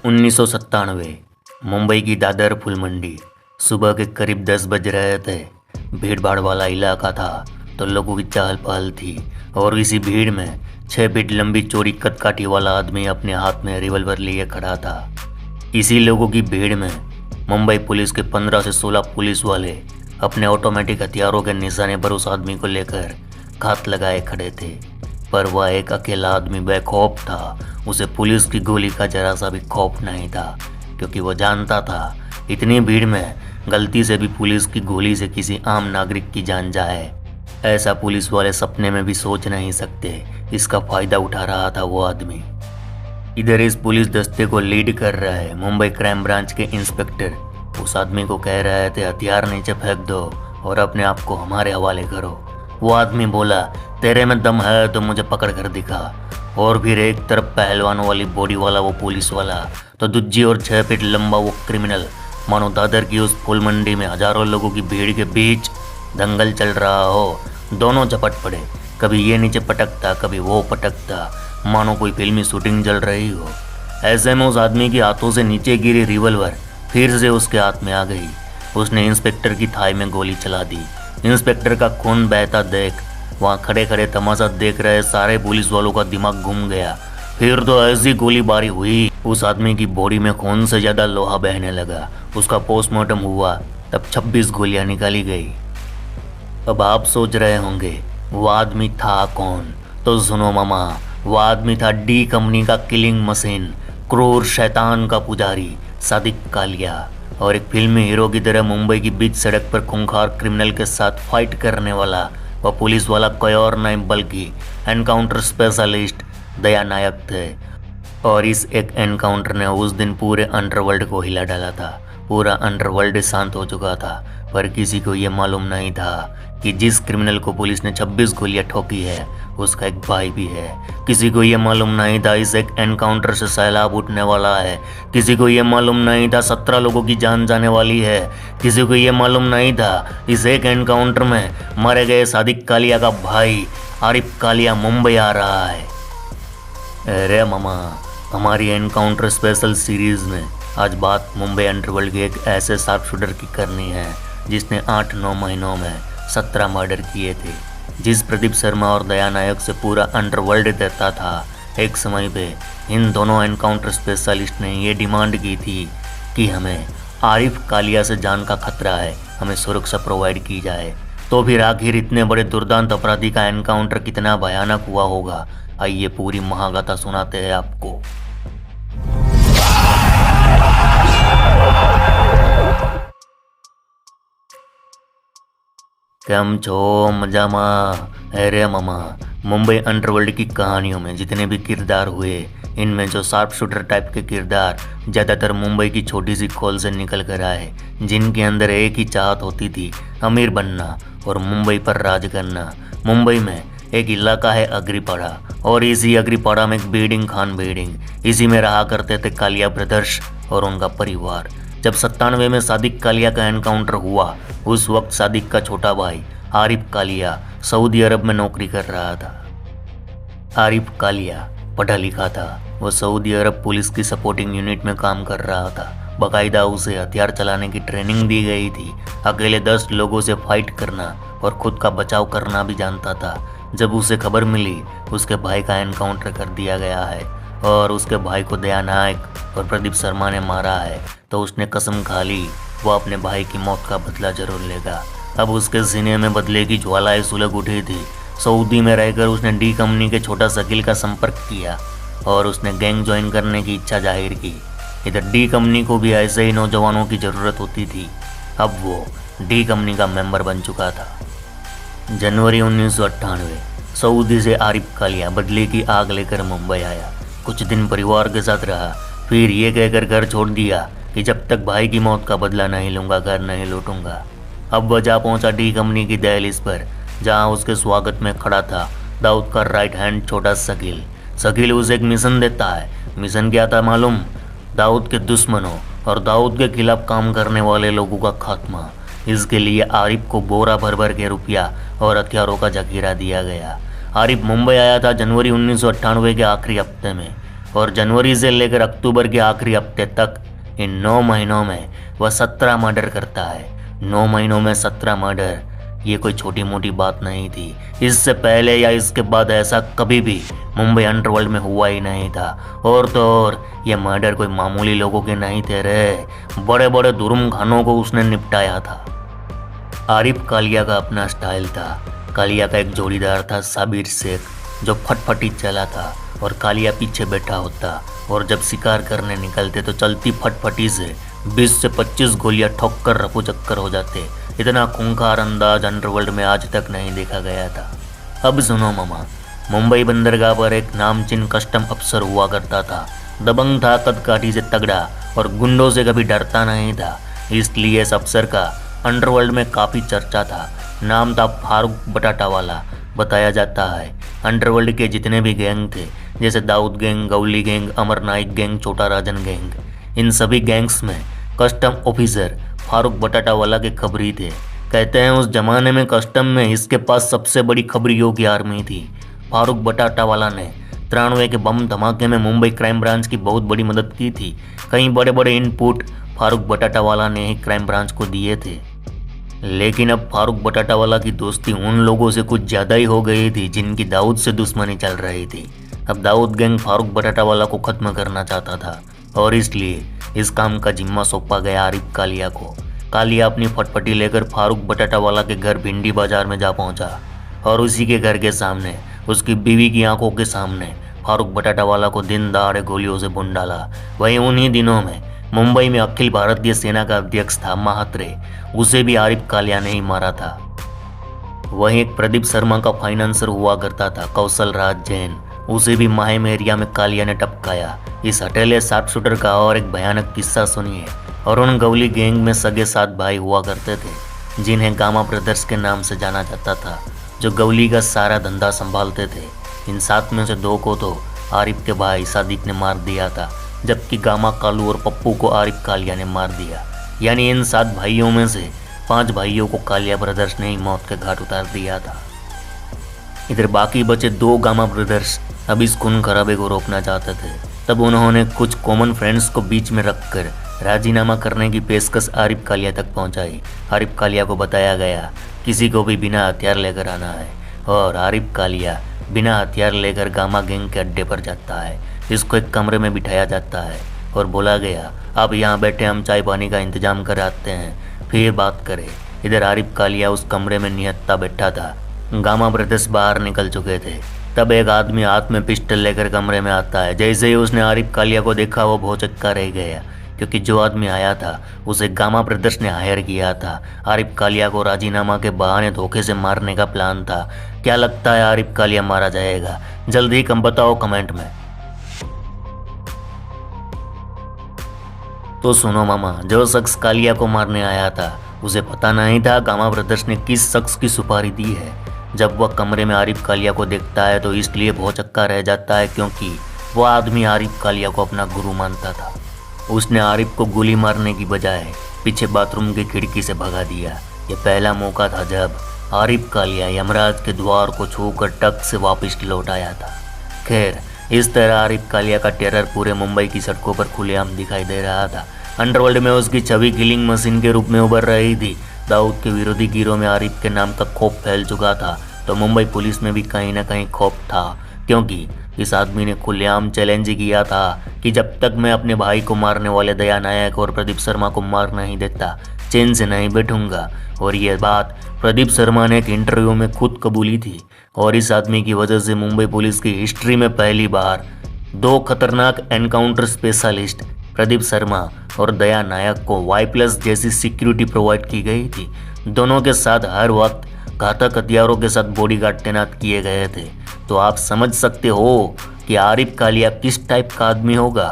1997 मुंबई की दादर फूल मंडी। सुबह के करीब 10 बज रहे थे। भीड़ भाड़ वाला इलाका था तो लोगों की चहल पहल थी और इसी भीड़ में 6 फीट लंबी चौड़ी कदकाठी वाला आदमी अपने हाथ में रिवॉल्वर लिए खड़ा था। इसी लोगों की भीड़ में मुंबई पुलिस के 15 से 16 पुलिस वाले अपने ऑटोमेटिक हथियारों के निशाने पर उस आदमी को लेकर घात लगाए खड़े थे। पर वह एक अकेला आदमी बेखौफ था। उसे पुलिस की गोली का जरा सा भी खौफ नहीं था, क्योंकि वह जानता था इतनी भीड़ में गलती से भी पुलिस की गोली से किसी आम नागरिक की जान जाए, ऐसा पुलिस वाले सपने में भी सोच नहीं सकते। इसका फायदा उठा रहा था वो आदमी। इधर इस पुलिस दस्ते को लीड कर रहे मुंबई क्राइम ब्रांच के इंस्पेक्टर उस आदमी को कह रहे थे, हथियार नीचे फेंक दो और अपने आप को हमारे हवाले करो। वो आदमी बोला, तेरे में दम है तो मुझे पकड़ कर दिखा। और फिर एक तरफ पहलवानों वाली बॉडी वाला वो पुलिस वाला, तो दूजी और 6 फीट लंबा वो क्रिमिनल। मानो दादर की उस फूल मंडी में हजारों लोगों की भीड़ के बीच दंगल चल रहा हो। दोनों झपट पड़े, कभी ये नीचे पटकता कभी वो पटकता, मानो कोई फिल्मी शूटिंग चल रही हो। ऐसे में उस आदमी के हाथों से नीचे गिरी रिवॉल्वर फिर से उसके हाथ में आ गई। उसने इंस्पेक्टर की थाई में गोली चला दी। इंस्पेक्टर का खून बहता देख वहाँ खड़े खड़े तमाशा देख रहे सारे पुलिस वालों का दिमाग घूम गया। फिर तो ऐसी गोलीबारी हुई, उस आदमी की बॉडी में खून से ज़्यादा लोहा बहने लगा। उसका पोस्टमार्टम हुआ तब 26 गोलियां निकाली गई। अब आप सोच रहे होंगे वो आदमी था कौन? तो सुनो मामा, वो आदमी था डी कंपनी का किलिंग मशीन, क्रूर शैतान का पुजारी सादिक कालिया। और एक फिल्मी हीरो की तरह मुंबई की बीच सड़क पर खूंखार क्रिमिनल के साथ फाइट करने वाला वह पुलिस वाला कोई और नहीं बल्कि एनकाउंटर स्पेशलिस्ट दया नायक थे। और इस एक एनकाउंटर ने उस दिन पूरे अंडरवर्ल्ड को हिला डाला था। पूरा अंडरवर्ल्ड शांत हो चुका था, पर किसी को ये मालूम नहीं था कि जिस क्रिमिनल को पुलिस ने 26 गोलियां ठोकी है उसका एक भाई भी है। किसी को ये मालूम नहीं था इस एक एनकाउंटर से सैलाब उठने वाला है। किसी को ये मालूम नहीं था 17 लोगों की जान जाने वाली है। किसी को ये मालूम नहीं था इस एक एनकाउंटर में मारे गए सादिक कालिया का भाई आरिफ कालिया मुंबई आ रहा है। अरे मामा, हमारी एनकाउंटर स्पेशल सीरीज में आज बात मुंबई अंडरवर्ल्ड के एक ऐसे शार्प शूटर की करनी है जिसने 8-9 महीनों में 17 मर्डर किए थे। जिस प्रदीप शर्मा और दया नायक से पूरा अंडरवर्ल्ड डरता था, एक समय पे इन दोनों एनकाउंटर स्पेशलिस्ट ने ये डिमांड की थी कि हमें आरिफ कालिया से जान का खतरा है, हमें सुरक्षा प्रोवाइड की जाए। तो फिर आखिर इतने बड़े दुर्दांत अपराधी का एनकाउंटर कितना भयानक हुआ होगा, आइए पूरी महागाथा सुनाते हैं आपको। કેમ છો? મજામાં? अरे मामा, मुंबई अंडरवर्ल्ड की कहानियों में जितने भी किरदार हुए, इनमें जो शार्प शूटर टाइप के किरदार ज़्यादातर मुंबई की छोटी सी खोल से निकल कर आए, जिनके अंदर एक ही चाहत होती थी, अमीर बनना और मुंबई पर राज करना। मुंबई में एक इलाका है अग्रीपाड़ा, और इसी अग्रीपाड़ा में एक बीडिंग खान बीडिंग, इसी में रहा करते थे कालिया ब्रदर्स और उनका परिवार। जब 97 में सादिक कालिया का एनकाउंटर हुआ, उस वक्त सादिक का छोटा भाई आरिफ कालिया सऊदी अरब में नौकरी कर रहा था। आरिफ कालिया पढ़ा लिखा था, वो सऊदी अरब पुलिस की सपोर्टिंग यूनिट में काम कर रहा था। बाकायदा उसे हथियार चलाने की ट्रेनिंग दी गई थी। अकेले 10 लोगों से फाइट करना और खुद का बचाव करना भी जानता था। जब उसे खबर मिली उसके भाई का एनकाउंटर कर दिया गया है और उसके भाई को दया नायक और प्रदीप शर्मा ने मारा है, तो उसने कसम खा ली वो अपने भाई की मौत का बदला जरूर लेगा। अब उसके सीने में बदले की ज्वालाएं सुलग उठी थी। सऊदी में रहकर उसने डी कंपनी के छोटा शकील का संपर्क किया और उसने गैंग ज्वाइन करने की इच्छा जाहिर की। इधर डी कंपनी को भी ऐसे ही नौजवानों की ज़रूरत होती थी। अब वो डी कंपनी का मेंबर बन चुका था। जनवरी 1998 सऊदी से आरिफ कालिया बदले की आग लेकर मुंबई आया। कुछ दिन परिवार के साथ रहा, फिर ये कहकर घर छोड़ दिया कि जब तक भाई की मौत का बदला नहीं लूँगा घर नहीं लौटूंगा। अब वह जा पहुंचा डी कंपनी की दहलीज पर, जहां उसके स्वागत में खड़ा था दाऊद का राइट हैंड छोटा शकील। शकील उसे एक मिशन देता है। मिशन क्या था मालूम? दाऊद के दुश्मनों और दाऊद के खिलाफ काम करने वाले लोगों का खात्मा। इसके लिए आरिफ को बोरा भर भर के रुपया और हथियारों का जखीरा दिया गया। आरिफ मुंबई आया था जनवरी 1998 के आखिरी हफ्ते में। और जनवरी से लेकर अक्टूबर के आखिरी हफ्ते तक इन 9 महीनों में वह 17 मर्डर करता है। 9 महीनों में 17 मर्डर, ये कोई छोटी मोटी बात नहीं थी। इससे पहले या इसके बाद ऐसा कभी भी मुंबई अंडरवर्ल्ड में हुआ ही नहीं था। और तो और ये मर्डर कोई मामूली लोगों के नहीं थे रे, बड़े बड़े जुर्म खानों को उसने निपटाया था। आरिफ कालिया का अपना स्टाइल था। कालिया का एक जोड़ीदार था साबिर शेख, जो फटफटी चला था और कालिया पीछे बैठा होता, और जब शिकार करने निकलते तो चलती फटफटी से 20 से 25 गोलियां ठोक कर रफू चक्कर हो जाते। इतना खूंखार अंदाज अंडरवर्ल्ड में आज तक नहीं देखा गया था। अब सुनो मामा, मुंबई बंदरगाह पर एक नामचीन कस्टम अफसर हुआ करता था। दबंग था, कदकाठी से तगड़ा, और गुंडों से कभी डरता नहीं था। इसलिए इस अफसर का अंडरवर्ल्ड में काफ़ी चर्चा था। नाम था फारूक बटाटावाला। बताया जाता है अंडरवर्ल्ड के जितने भी गैंग थे, जैसे दाऊद गैंग, गौली गैंग, अमर नाइक गैंग, छोटा राजन गैंग, इन सभी गैंग्स में कस्टम ऑफिसर फारूक बटाटावाला के खबरी थे। कहते हैं उस जमाने में कस्टम में इसके पास सबसे बड़ी खबरियों की आर्मी थी। फारूक बटाटावाला ने 93 के बम धमाके में मुंबई क्राइम ब्रांच की बहुत बड़ी मदद की थी। कई बड़े बड़े इनपुट फारूक बटाटावाला ने ही क्राइम ब्रांच को दिए थे। लेकिन अब फारूक बटाटावाला की दोस्ती उन लोगों से कुछ ज़्यादा ही हो गई थी जिनकी दाऊद से दुश्मनी चल रही थी। अब दाऊद गैंग फारूक बटाटावाला को ख़त्म करना चाहता था, और इसलिए इस काम का जिम्मा सौंपा गया आरिफ कालिया को। कालिया अपनी फटफटी लेकर फारूक बटाटावाला के घर भिंडी बाजार में जा पहुंचा, और उसी के घर के सामने, उसकी बीवी की आंखों के सामने फारूक बटाटावाला को दिन दहाड़े गोलियों से भून डाला। वहीं उन्हीं दिनों में मुंबई में अखिल भारतीय सेना का अध्यक्ष था महात्रे, उसे भी आरिफ कालिया ने ही मारा था। वहीं एक प्रदीप शर्मा का फाइनेंसर हुआ करता था कौशल राज जैन, उसे भी माहिम एरिया में कालिया ने टपकाया। इस हटेले शार्प शूटर का और एक भयानक किस्सा सुनिए। और उन गौली गैंग में सगे 7 भाई हुआ करते थे, जिन्हें गामा ब्रदर्स के नाम से जाना जाता था, जो गौली का सारा धंधा संभालते थे। इन 7 में से 2 को तो आरिफ के भाई सादिक ने मार दिया था, जबकि गामा कालू और पप्पू को आरिफ कालिया ने मार दिया। यानी इन 7 भाइयों में से 5 भाइयों को कालिया ब्रदर्स ने ही मौत के घाट उतार दिया था। इधर बाकी बचे 2 गामा ब्रदर्स अब इस खून खराबे को रोकना चाहते थे। तब उन्होंने कुछ कॉमन फ्रेंड्स को बीच में रखकर राजीनामा करने की पेशकश आरिफ कालिया तक पहुंचाई। आरिफ कालिया को बताया गया किसी को भी बिना हथियार लेकर आना है, और आरिफ कालिया बिना हथियार लेकर गामा गैंग के अड्डे पर जाता है। इसको एक कमरे में बिठाया जाता है और बोला गया, आप यहाँ बैठे, हम चाय पानी का इंतजाम कराते हैं, फिर बात करें। इधर आरिफ कालिया उस कमरे में निहत्ता बैठा था। गामा ब्रदर्स बाहर निकल चुके थे। तब एक आदमी हाथ में पिस्टल लेकर कमरे में आता है। जैसे ही उसने आरिफ कालिया को देखा, वो भौचक्का रह गया, क्योंकि जो आदमी आया था उसे गामा ब्रदर्स ने हायर किया था। आरिफ कालिया को राजीनामा के बहाने धोखे से मारने का प्लान था। क्या लगता है आरिफ कालिया मारा जाएगा? जल्दी कम बताओ कमेंट में। तो सुनो मामा, जो शख्स कालिया को मारने आया था उसे पता नहीं था गामा ब्रदर्स ने किस शख्स की सुपारी दी है। जब वह कमरे में आरिफ कालिया को देखता है तो इसलिए भौचक्का रह जाता है क्योंकि वह आदमी आरिफ कालिया को अपना गुरु मानता था। उसने आरिफ को गोली मारने की बजाय पीछे बाथरूम की खिड़की से भगा दिया। यह पहला मौका था जब आरिफ कालिया यमराज के द्वार को छूकर टक से वापस लौट आया था। खैर, इस तरह आरिफ कालिया का टेरर पूरे मुंबई की सड़कों पर खुलेआम दिखाई दे रहा था। अंडरवर्ल्ड में उसकी छवि किलिंग मशीन के रूप में उभर रही थी। दाऊद के विरोधी गिरोह में आरिफ के नाम का खौफ फैल चुका था, तो मुंबई पुलिस में भी कहीं ना कहीं खौफ था, क्योंकि इस आदमी ने खुलेआम चैलेंज किया था कि जब तक मैं अपने भाई को मारने वाले दया नायक और प्रदीप शर्मा को मार नहीं देता, चैन से नहीं बैठूंगा। और यह बात प्रदीप शर्मा ने एक इंटरव्यू में खुद कबूली थी, और इस आदमी की वजह से मुंबई पुलिस की हिस्ट्री में पहली बार 2 खतरनाक एनकाउंटर स्पेशलिस्ट प्रदीप शर्मा और दया नायक को Y+ जैसी सिक्योरिटी प्रोवाइड की गई थी। दोनों के साथ हर वक्त घातक हथियारों के साथ बॉडीगार्ड तैनात किए गए थे। तो आप समझ सकते हो कि आरिफ कालिया किस टाइप का आदमी होगा।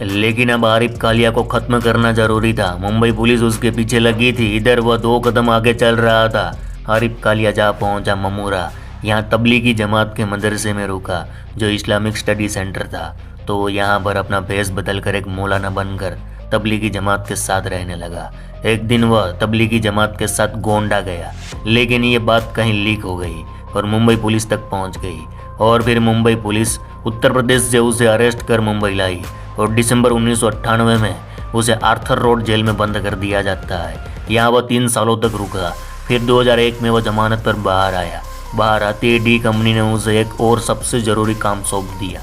लेकिन अब आरिफ कालिया को खत्म करना जरूरी था। मुंबई पुलिस उसके पीछे लगी थी। इधर वह 2 कदम आगे चल रहा था। आरिफ कालिया जा पहुंचा ममूरा। यहाँ तबलीगी जमात के मदरसे में रुका, जो इस्लामिक स्टडी सेंटर था। तो यहाँ पर अपना भेष बदलकर एक मौलाना बनकर तबलीगी जमात के साथ रहने लगा। एक दिन वह तबलीगी जमात के साथ गोंडा गया, लेकिन ये बात कहीं लीक हो गई और मुंबई पुलिस तक पहुंच गई। और फिर मुंबई पुलिस उत्तर प्रदेश से उसे अरेस्ट कर मुंबई लाई और दिसंबर 1998 में उसे आर्थर रोड जेल में बंद कर दिया जाता है। यहाँ वह 3 सालों तक रुका। फिर 2001 में वह जमानत पर बाहर आया। बाहर आते ही डी कंपनी ने उसे एक और सबसे ज़रूरी काम सौंप दिया।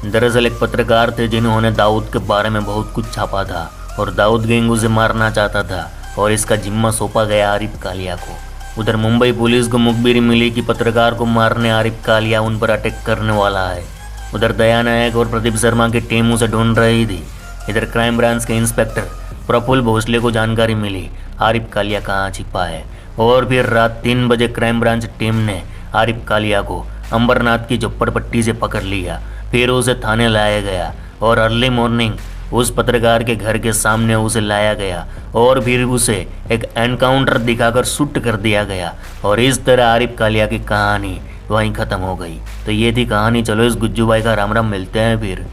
दरअसल एक पत्रकार थे जिन्होंने दाऊद के बारे में बहुत कुछ छापा था और दाऊद गैंग उसे मारना चाहता था और इसका जिम्मा सौंपा गया आरिफ कालिया को। उधर मुंबई पुलिस को मुखबिरी मिली कि पत्रकार को मारने आरिफ कालिया उन पर अटैक करने वाला है। उधर दया नायक और प्रदीप शर्मा की टीम उसे ढूंढ रही थी। इधर क्राइम ब्रांच के इंस्पेक्टर प्रफुल्ल भोसले को जानकारी मिली आरिफ कालिया कहाँ छिपा है और फिर रात 3 बजे क्राइम ब्रांच टीम ने आरिफ कालिया को अंबरनाथ की झोपड़पट्टी से पकड़ लिया। फिर उसे थाने लाया गया और अर्ली मॉर्निंग उस पत्रकार के घर के सामने उसे लाया गया और फिर उसे एक एनकाउंटर दिखाकर शूट कर दिया गया और इस तरह आरिफ कालिया की कहानी वहीं ख़त्म हो गई। तो ये थी कहानी। चलो इस गुज्जू भाई का राम राम, मिलते हैं फिर।